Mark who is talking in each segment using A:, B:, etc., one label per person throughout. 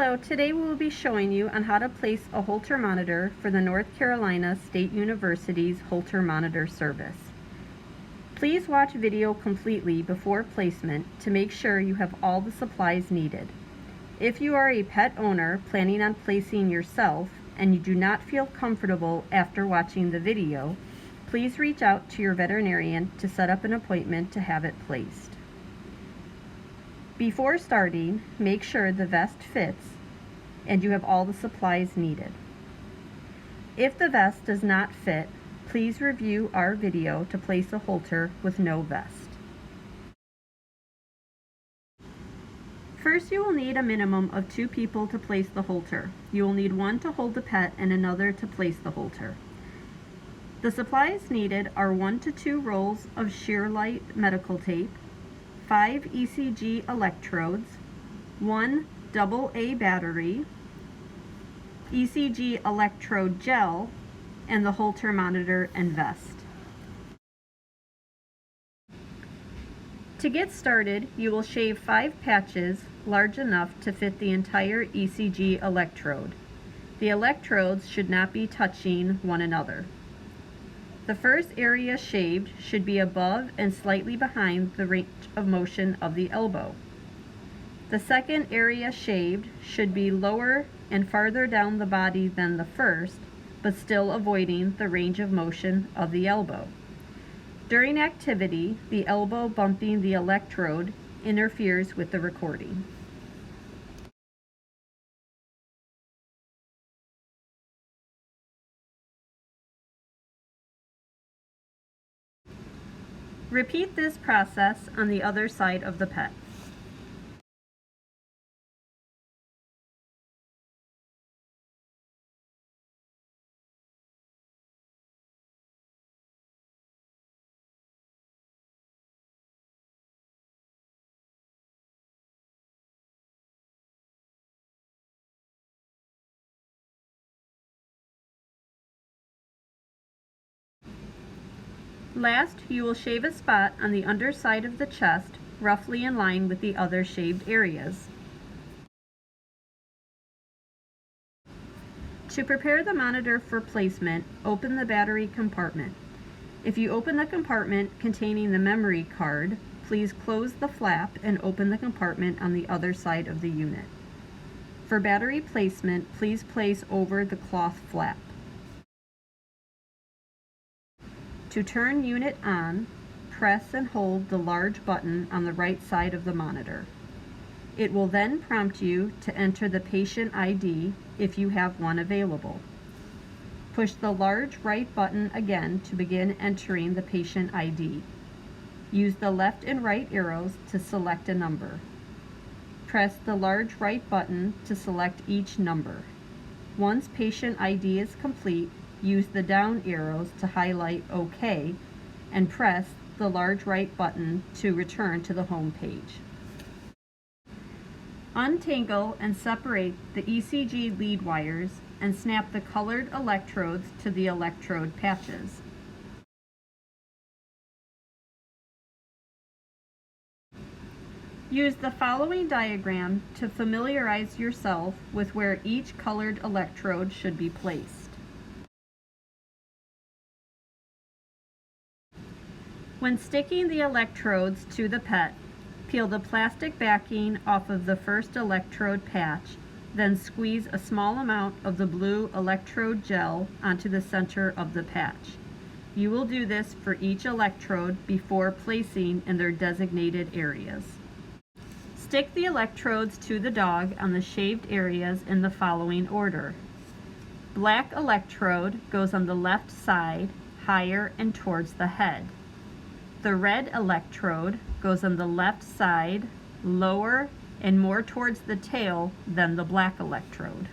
A: Hello, today we will be showing you on how to place a Holter monitor for the North Carolina State University's Holter monitor service. Please watch video completely before placement to make sure you have all the supplies needed. If you are a pet owner planning on placing yourself and you do not feel comfortable after watching the video, please reach out to your veterinarian to set up an appointment to have it placed. Before starting, make sure the vest fits and you have all the supplies needed. If the vest does not fit, please review our video to place a Holter with no vest. First, you will need a minimum of 2 people to place the Holter. You will need one to hold the pet and another to place the Holter. The supplies needed are 1 to 2 rolls of sheer light medical tape, 5 ECG electrodes, 1 AA battery, ECG electrode gel, and the Holter monitor and vest. To get started, you will shave 5 patches large enough to fit the entire ECG electrode. The electrodes should not be touching one another. The first area shaved should be above and slightly behind the range of motion of the elbow. The second area shaved should be lower and farther down the body than the first, but still avoiding the range of motion of the elbow. During activity, the elbow bumping the electrode interferes with the recording. Repeat this process on the other side of the pet. Last, you will shave a spot on the underside of the chest, roughly in line with the other shaved areas. To prepare the monitor for placement, open the battery compartment. If you open the compartment containing the memory card, please close the flap and open the compartment on the other side of the unit. For battery placement, please place over the cloth flap. To turn unit on, press and hold the large button on the right side of the monitor. It will then prompt you to enter the patient ID if you have one available. Push the large right button again to begin entering the patient ID. Use the left and right arrows to select a number. Press the large right button to select each number. Once patient ID is complete, use the down arrows to highlight OK and press the large right button to return to the home page. Untangle and separate the ECG lead wires and snap the colored electrodes to the electrode patches. Use the following diagram to familiarize yourself with where each colored electrode should be placed. When sticking the electrodes to the pet, peel the plastic backing off of the first electrode patch, then squeeze a small amount of the blue electrode gel onto the center of the patch. You will do this for each electrode before placing in their designated areas. Stick the electrodes to the dog on the shaved areas in the following order. Black electrode goes on the left side, higher and towards the head. The red electrode goes on the left side, lower and more towards the tail than the black electrode.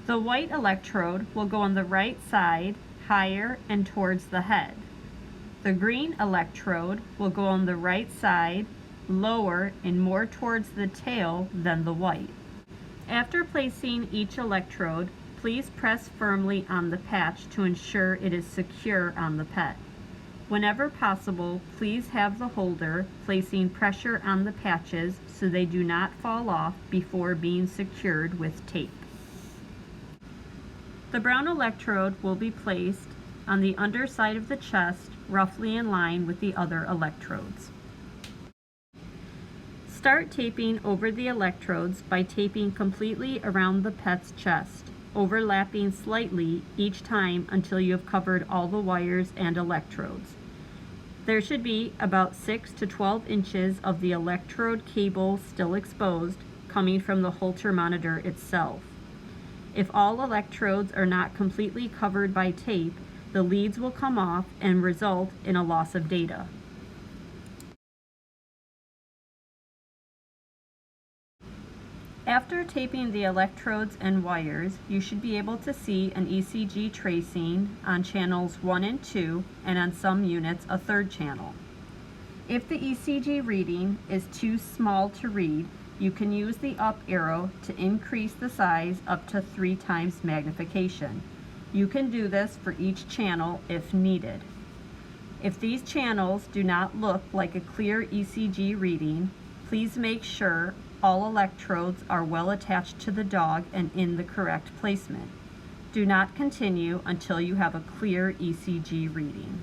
A: The white electrode will go on the right side, higher and towards the head. The green electrode will go on the right side, lower and more towards the tail than the white. After placing each electrode, please press firmly on the patch to ensure it is secure on the pet. Whenever possible, please have the holder placing pressure on the patches so they do not fall off before being secured with tape. The brown electrode will be placed on the underside of the chest, roughly in line with the other electrodes. Start taping over the electrodes by taping completely around the pet's chest, overlapping slightly each time until you have covered all the wires and electrodes. There should be about 6 to 12 inches of the electrode cable still exposed, coming from the Holter monitor itself. If all electrodes are not completely covered by tape, the leads will come off and result in a loss of data. After taping the electrodes and wires, you should be able to see an ECG tracing on channels 1 and 2, and on some units a third channel. If the ECG reading is too small to read, you can use the up arrow to increase the size up to 3 times magnification. You can do this for each channel if needed. If these channels do not look like a clear ECG reading, please make sure all electrodes are well attached to the dog and in the correct placement. Do not continue until you have a clear ECG reading.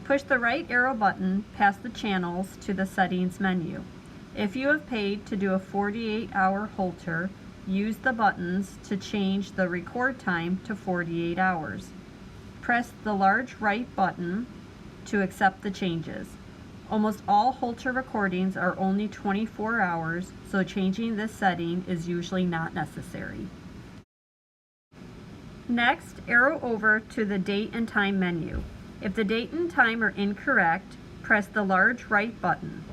A: Push the right arrow button past the channels to the settings menu. If you have paid to do a 48-hour Holter, use the buttons to change the record time to 48 hours. Press the large right button to accept the changes. Almost all Holter recordings are only 24 hours, so changing this setting is usually not necessary. Next, arrow over to the date and time menu. If the date and time are incorrect, press the large right button.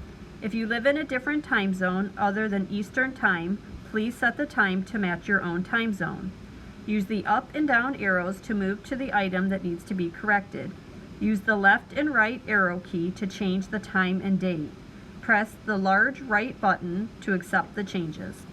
A: If you live in a different time zone other than Eastern Time, please set the time to match your own time zone. Use the up and down arrows to move to the item that needs to be corrected. Use the left and right arrow key to change the time and date. Press the large right button to accept the changes.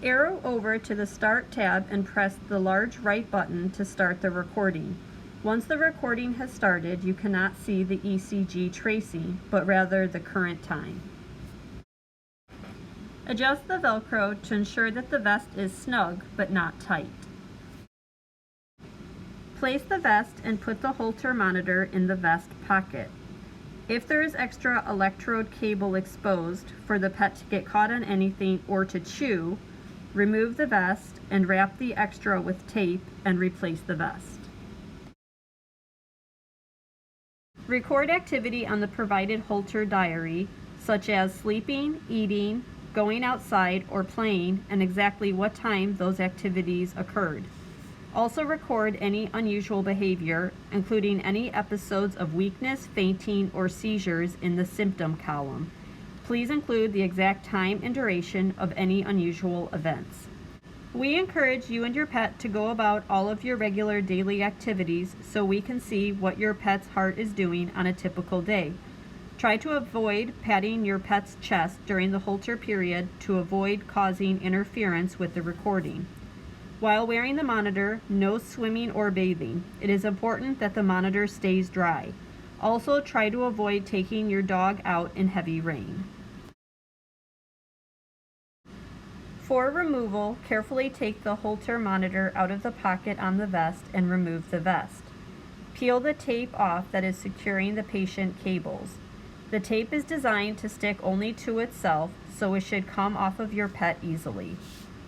A: Arrow over to the Start tab and press the large right button to start the recording. Once the recording has started, you cannot see the ECG tracing, but rather the current time. Adjust the Velcro to ensure that the vest is snug but not tight. Place the vest and put the Holter monitor in the vest pocket. If there is extra electrode cable exposed for the pet to get caught on anything or to chew, remove the vest and wrap the extra with tape and replace the vest. Record activity on the provided Holter diary, such as sleeping, eating, going outside, or playing, and exactly what time those activities occurred. Also record any unusual behavior, including any episodes of weakness, fainting, or seizures in the symptom column. Please include the exact time and duration of any unusual events. We encourage you and your pet to go about all of your regular daily activities so we can see what your pet's heart is doing on a typical day. Try to avoid patting your pet's chest during the Holter period to avoid causing interference with the recording. While wearing the monitor, no swimming or bathing. It is important that the monitor stays dry. Also, try to avoid taking your dog out in heavy rain. For removal, carefully take the Holter monitor out of the pocket on the vest and remove the vest. Peel the tape off that is securing the patient cables. The tape is designed to stick only to itself, so it should come off of your pet easily.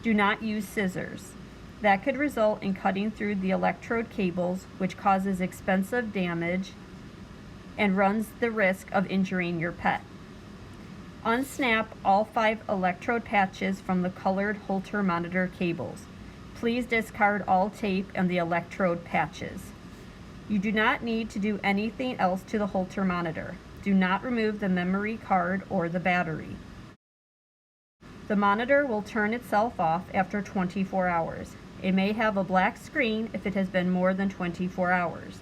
A: Do not use scissors. That could result in cutting through the electrode cables, which causes expensive damage and runs the risk of injuring your pet. Unsnap all 5 electrode patches from the colored Holter monitor cables. Please discard all tape and the electrode patches. You do not need to do anything else to the Holter monitor. Do not remove the memory card or the battery. The monitor will turn itself off after 24 hours. It may have a black screen if it has been more than 24 hours.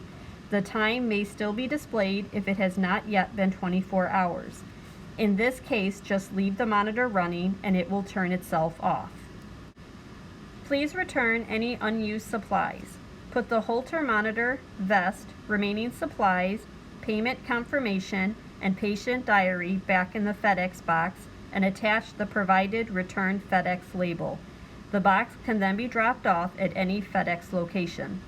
A: The time may still be displayed if it has not yet been 24 hours. In this case, just leave the monitor running and it will turn itself off. Please return any unused supplies. Put the Holter monitor, vest, remaining supplies, payment confirmation, and patient diary back in the FedEx box and attach the provided returned FedEx label. The box can then be dropped off at any FedEx location.